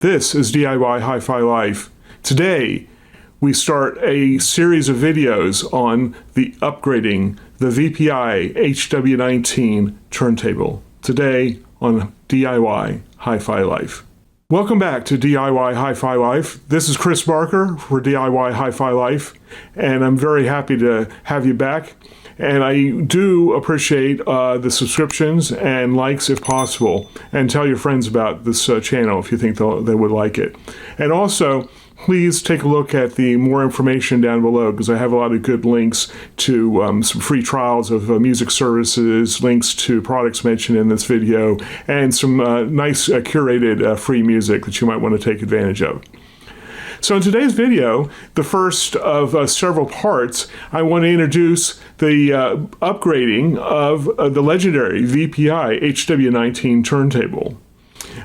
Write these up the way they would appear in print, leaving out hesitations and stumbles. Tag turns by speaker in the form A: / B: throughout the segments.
A: This is DIY Hi-Fi Life. Today, we start a series of videos on the upgrading the VPI HW-19 turntable. Today on DIY Hi-Fi Life. Welcome back to DIY Hi-Fi Life. This is Chris Barker for DIY Hi-Fi Life, and I'm very happy to have you back. And I do appreciate the subscriptions and likes if possible. And tell your friends about this channel if you think they would like it. And also, please take a look at the more information down below, because I have a lot of good links to some free trials of music services, links to products mentioned in this video, and some nice curated free music that you might want to take advantage of. So in today's video, the first of several parts, I want to introduce the upgrading of the legendary VPI HW-19 turntable.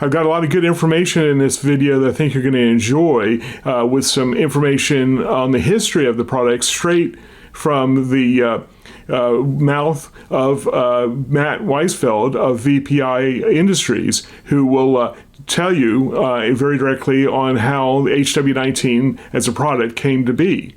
A: I've got a lot of good information in this video that I think you're going to enjoy, with some information on the history of the product straight from the mouth of Matt Weisfeld of VPI Industries, who will tell you very directly on how HW-19 as a product came to be.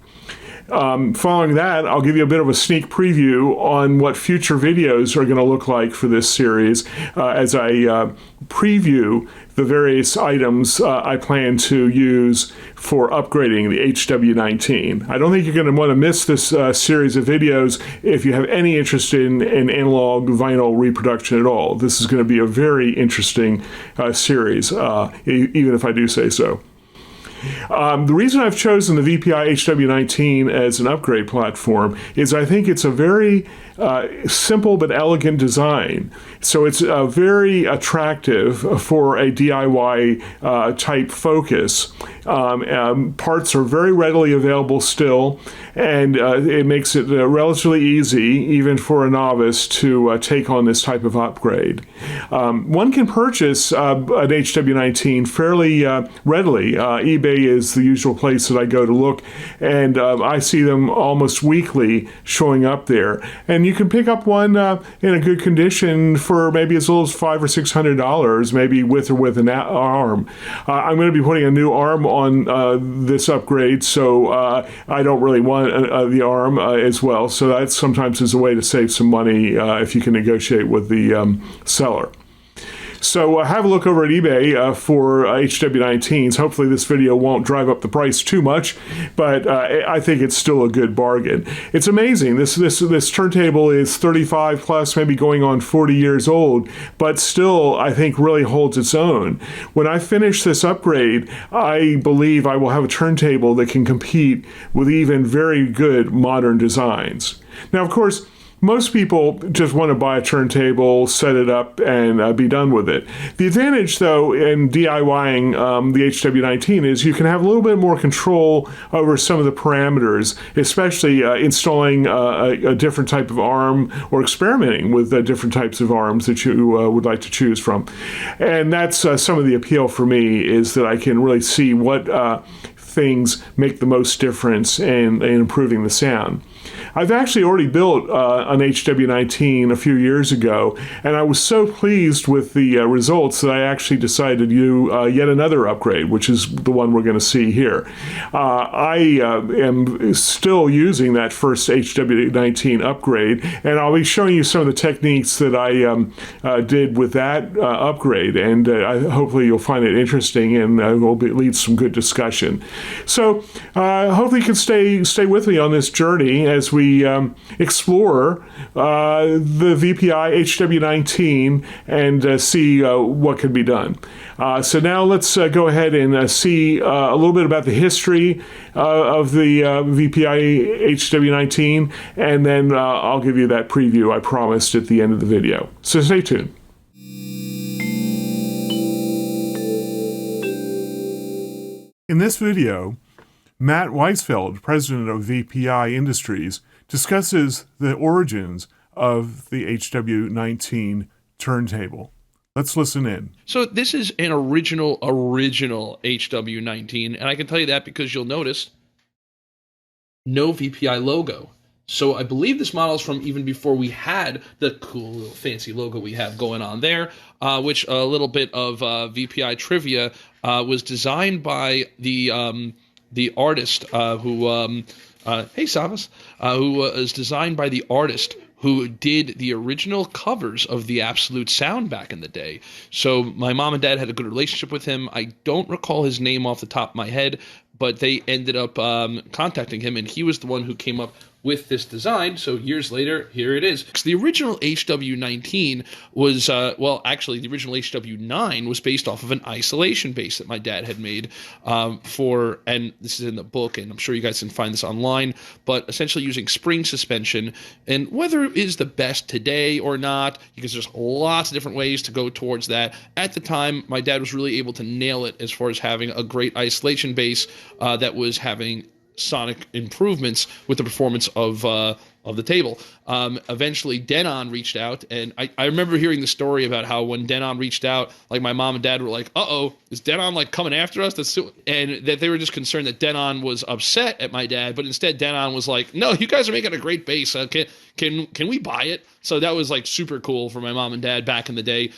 A: Following that, I'll give you a bit of a sneak preview on what future videos are going to look like for this series as I preview the various items I plan to use for upgrading the HW-19. I don't think you're going to want to miss this series of videos if you have any interest in analog vinyl reproduction at all. This is going to be a very interesting series, even if I do say so. The reason I've chosen the VPI HW-19 as an upgrade platform is I think it's a very simple but elegant design. So it's very attractive for a DIY type focus. Parts are very readily available still, and it makes it relatively easy, even for a novice, to take on this type of upgrade. One can purchase an HW-19 fairly readily. eBay is the usual place that I go to look, and I see them almost weekly showing up there. And you can pick up one in a good condition for maybe as little as $500 or $600, maybe with or with an arm. I'm going to be putting a new arm on this upgrade, so I don't really want the arm as well. So that sometimes is a way to save some money if you can negotiate with the seller. So have a look over at eBay for HW-19s. Hopefully this video won't drive up the price too much, but I think it's still a good bargain. It's amazing. This turntable is 35 plus, maybe going on 40 years old, but still I think really holds its own. When I finish this upgrade, I believe I will have a turntable that can compete with even very good modern designs. Now, of course, most people just want to buy a turntable, set it up, and be done with it. The advantage, though, in DIYing the HW-19 is you can have a little bit more control over some of the parameters, especially installing a different type of arm or experimenting with different types of arms that you would like to choose from. And that's some of the appeal for me, is that I can really see what things make the most difference in improving the sound. I've actually already built an HW-19 a few years ago, and I was so pleased with the results that I actually decided to do yet another upgrade, which is the one we're going to see here. I am still using that first HW-19 upgrade, and I'll be showing you some of the techniques that I did with that upgrade, and hopefully you'll find it interesting and will lead to some good discussion. So hopefully you can stay with me on this journey as we explore the VPI HW-19 and see what can be done. So now let's go ahead and see a little bit about the history of the VPI HW-19, and then I'll give you that preview I promised at the end of the video. So stay tuned. In this video, Matt Weisfeld, president of VPI Industries, discusses the origins of the HW-19 turntable. Let's listen in.
B: So this is an original HW-19, and I can tell you that because you'll notice no VPI logo. So I believe this model is from even before we had the cool little fancy logo we have going on there, which a little bit of VPI trivia was designed by the artist hey Savas, who was designed by the artist who did the original covers of the Absolute Sound back in the day. So my mom and dad had a good relationship with him. I don't recall his name off the top of my head, but they ended up contacting him, and he was the one who came up with this design. So years later, here it is. The original HW-19 was, actually the original HW-9 was based off of an isolation base that my dad had made and this is in the book, and I'm sure you guys can find this online, but essentially using spring suspension. And whether it is the best today or not, because there's lots of different ways to go towards that. At the time, my dad was really able to nail it as far as having a great isolation base that was having sonic improvements with the performance of the table. Eventually, Denon reached out, and I remember hearing the story about how when Denon reached out, like my mom and dad were like, "Uh-oh, is Denon like coming after us?" And that they were just concerned that Denon was upset at my dad, but instead Denon was like, "No, you guys are making a great bass. Can we buy it?" So that was like super cool for my mom and dad back in the day,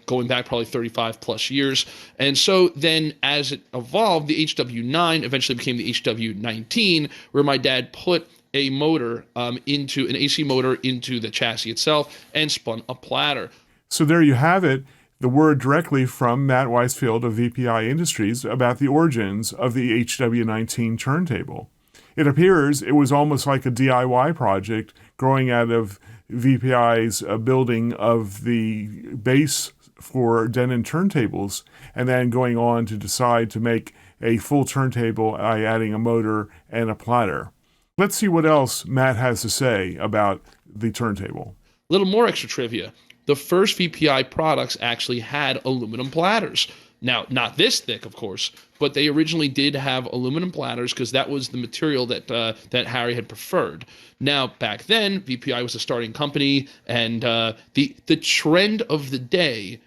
B: going back probably 35 plus years. And so then as it evolved, the HW-9 eventually became the HW-19, where my dad put a motor into an AC motor into the chassis itself and spun a platter.
A: So there you have it, the word directly from Matt Weisfield of VPI Industries about the origins of the HW-19 turntable. It appears it was almost like a DIY project growing out of VPI's building of the base for Denon turntables, and then going on to decide to make a full turntable by adding a motor and a platter. Let's see what else Matt has to say about the turntable.
B: A little more extra trivia. The first VPI products actually had aluminum platters. Now, not this thick, of course, but they originally did have aluminum platters because that was the material that Harry had preferred. Now, back then, VPI was a starting company, and the trend of the day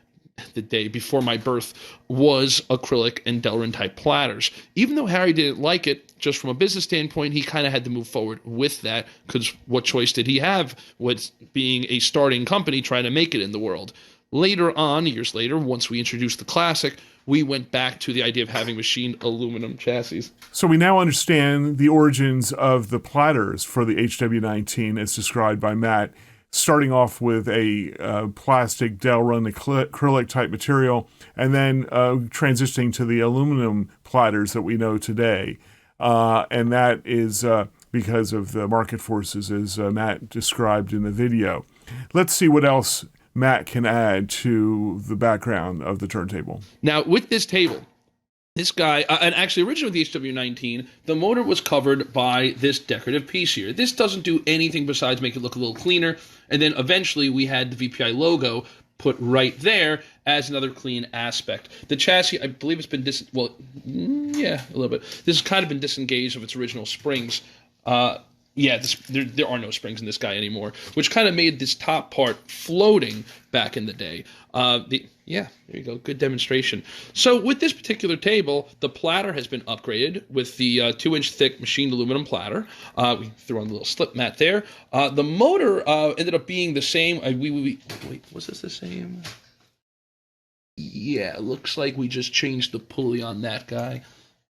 B: before my birth, was acrylic and Delrin type platters. Even though Harry didn't like it, just from a business standpoint, he kind of had to move forward with that, because what choice did he have with being a starting company trying to make it in the world? Later on, years later, once we introduced the Classic, we went back to the idea of having machined aluminum chassis.
A: So we now understand the origins of the platters for the HW-19 as described by Matt, starting off with a plastic Delrin acrylic type material, and then transitioning to the aluminum platters that we know today. And that is because of the market forces as Matt described in the video. Let's see what else Matt can add to the background of the turntable.
B: Now, with this table, this guy, and actually originally with the HW-19, the motor was covered by this decorative piece here. This doesn't do anything besides make it look a little cleaner. And then eventually we had the VPI logo put right there as another clean aspect. The chassis, I believe it's been a little bit. This has kind of been disengaged of its original springs. There are no springs in this guy anymore, which kind of made this top part floating back in the day. There you go. Good demonstration. So with this particular table, the platter has been upgraded with the 2-inch thick machined aluminum platter. We threw on the little slip mat there. The motor ended up being the same. Wait, was this the same? Yeah, it looks like we just changed the pulley on that guy.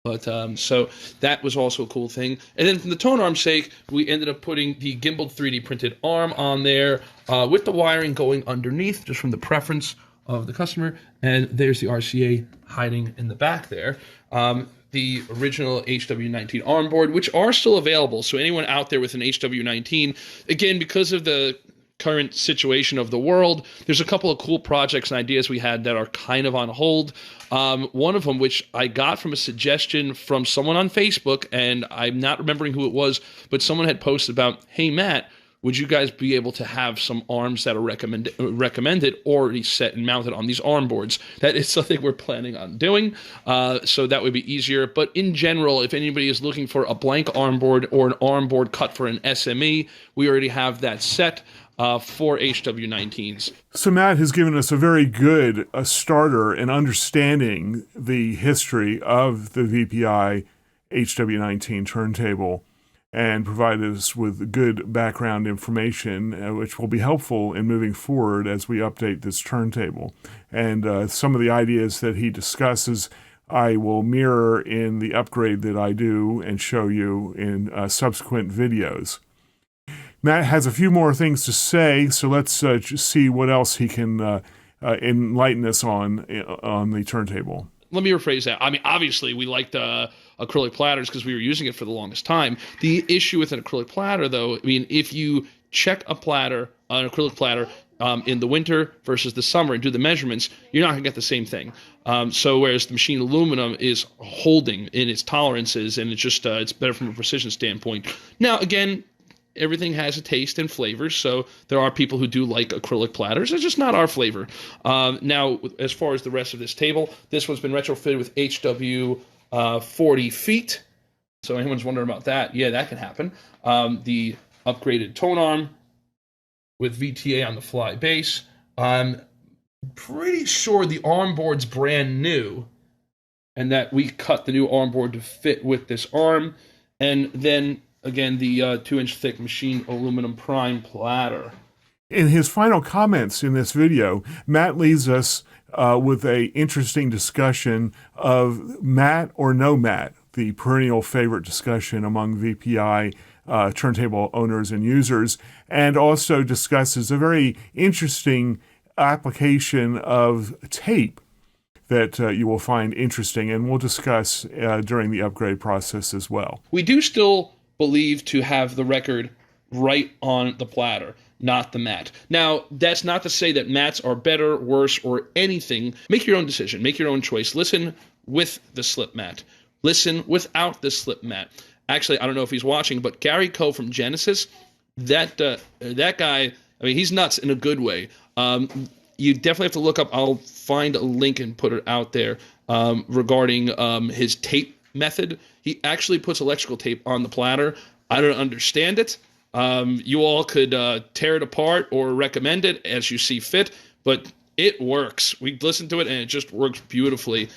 B: But so that was also a cool thing. And then for the tone arm's sake, we ended up putting the gimbaled 3D printed arm on there with the wiring going underneath, just from the preference of the customer. And there's the RCA hiding in the back there. The original HW-19 arm board, which are still available. So anyone out there with an HW-19, again, because of the current situation of the world, there's a couple of cool projects and ideas we had that are kind of on hold. One of them, which I got from a suggestion from someone on Facebook, and I'm not remembering who it was, but someone had posted about, hey, Matt, would you guys be able to have some arms that are recommended already set and mounted on these arm boards? That is something we're planning on doing, so that would be easier. But in general, if anybody is looking for a blank arm board or an arm board cut for an SME, we already have that set for HW-19s.
A: So Matt has given us a very good starter in understanding the history of the VPI HW-19 turntable. and provided us with good background information, which will be helpful in moving forward as we update this turntable. And some of the ideas that he discusses I will mirror in the upgrade that I do and show you in subsequent videos. Matt has a few more things to say, so let's see what else he can enlighten us on the turntable.
B: Let me rephrase that. I mean, obviously, we liked acrylic platters because we were using it for the longest time. The issue with an acrylic platter, though, I mean, if you check an acrylic platter, in the winter versus the summer and do the measurements, you're not going to get the same thing. So whereas the machined aluminum is holding in its tolerances, and it's just it's better from a precision standpoint. Now, again, everything has a taste and flavor, so there are people who do like acrylic platters. It's just not our flavor. Now, as far as the rest of this table, this one's been retrofitted with HW 40 feet. So anyone's wondering about that, yeah, that can happen. The upgraded tone arm with VTA on the fly base. I'm pretty sure the arm board's brand new, and that we cut the new arm board to fit with this arm. And then, again, the 2-inch thick machined aluminum prime platter.
A: In his final comments in this video, Matt leaves us with an interesting discussion of matte or no matte, the perennial favorite discussion among VPI turntable owners and users, and also discusses a very interesting application of tape that you will find interesting, and we'll discuss during the upgrade process as well.
B: We do still believe to have the record right on the platter, not the matte. Now, that's not to say that mattes are better, worse, or anything. Make your own decision. Make your own choice. Listen with the slip mat. Listen without the slip mat. Actually, I don't know if he's watching, but Gary Coe from Genesis, that guy, I mean, he's nuts in a good way. You definitely have to look up, I'll find a link and put it out there, regarding his tape method. He actually puts electrical tape on the platter. I don't understand it. You all could tear it apart or recommend it as you see fit, but it works. We listened to it and it just works beautifully.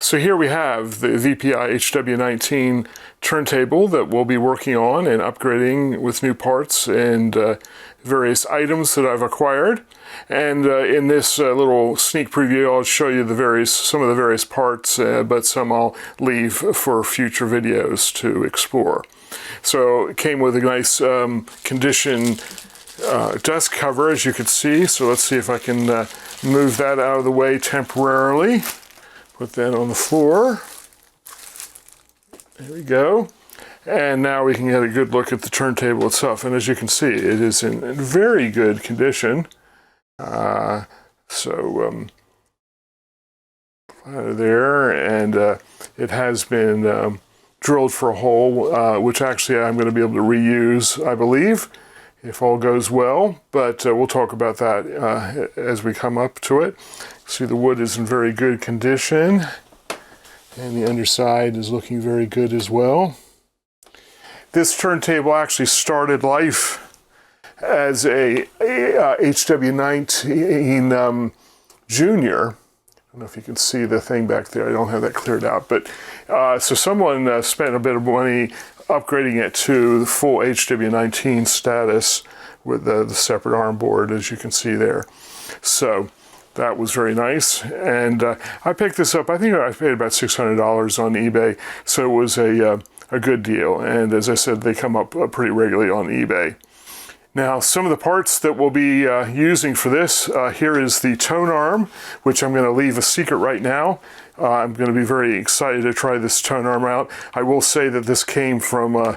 A: So here we have the VPI HW-19 turntable that we'll be working on and upgrading with new parts and various items that I've acquired. And in this little sneak preview, I'll show you some of the various parts, but some I'll leave for future videos to explore. So it came with a nice condition dust cover, as you can see. So let's see if I can move that out of the way temporarily. Put that on the floor. There we go. And now we can get a good look at the turntable itself. And as you can see, it is in very good condition. There, and it has been drilled for a hole, which actually I'm going to be able to reuse, I believe, if all goes well. But we'll talk about that as we come up to it. See, the wood is in very good condition, and the underside is looking very good as well. This turntable actually started life as a HW-19 Junior. I don't know if you can see the thing back there. I don't have that cleared out. But so someone spent a bit of money upgrading it to the full HW-19 status with the separate arm board, as you can see there. So that was very nice, and I picked this up. I think I paid about $600 on eBay, so it was a good deal. And as I said, they come up pretty regularly on eBay. Now, some of the parts that we'll be using for this, here is the tone arm, which I'm going to leave a secret right now. I'm going to be very excited to try this tone arm out. I will say that this came from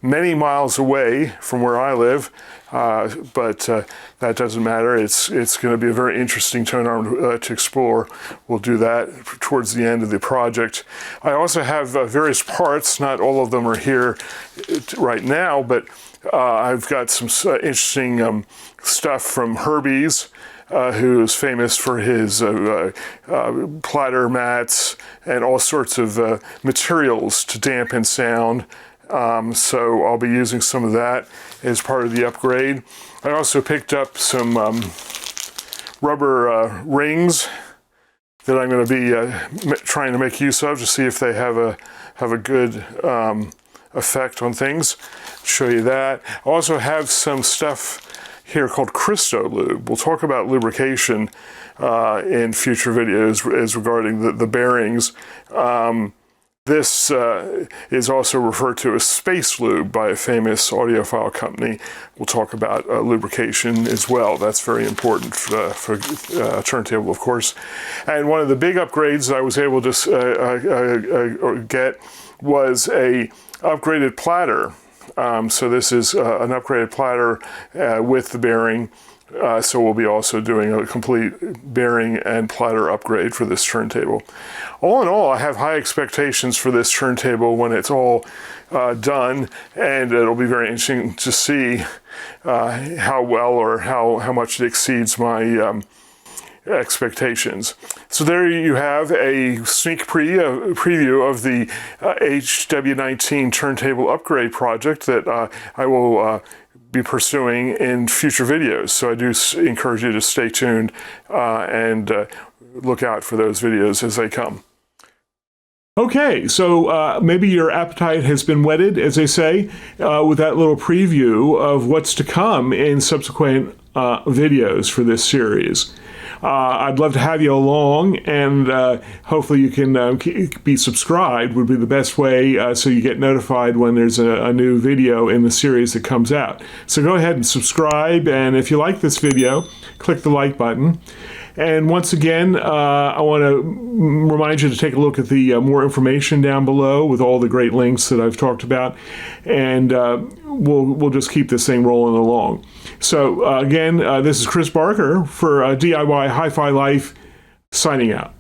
A: many miles away from where I live, but that doesn't matter. It's going to be a very interesting tone arm to explore. We'll do that towards the end of the project. I also have various parts. Not all of them are here right now, but I've got some interesting stuff from Herbie's, who is famous for his platter mats and all sorts of materials to dampen sound. So I'll be using some of that as part of the upgrade. I also picked up some rubber rings that I'm going to be trying to make use of to see if they have a good effect on things. Show you that. I also have some stuff here called CHRISTO-LUBE. We'll talk about lubrication in future videos as regarding the bearings. This is also referred to as Space Lube by a famous audiophile company. We'll talk about lubrication as well. That's very important for Turntable, of course. And one of the big upgrades I was able to get was a upgraded platter. So this is an upgraded platter with the bearing. So we'll be also doing a complete bearing and platter upgrade for this turntable. All in all, I have high expectations for this turntable when it's all done, and it'll be very interesting to see how well or how much it exceeds my expectations. So there you have a sneak preview of the HW-19 turntable upgrade project that I will be pursuing in future videos. So I do encourage you to stay tuned and look out for those videos as they come. Okay, so maybe your appetite has been whetted, as they say, with that little preview of what's to come in subsequent videos for this series. I'd love to have you along, and hopefully you can be subscribed would be the best way so you get notified when there's a new video in the series that comes out. So go ahead and subscribe, and if you like this video, click the like button. And once again, I want to remind you to take a look at the more information down below with all the great links that I've talked about, and we'll just keep this thing rolling along. So again, this is Chris Barker for DIY HiFi Life, signing out.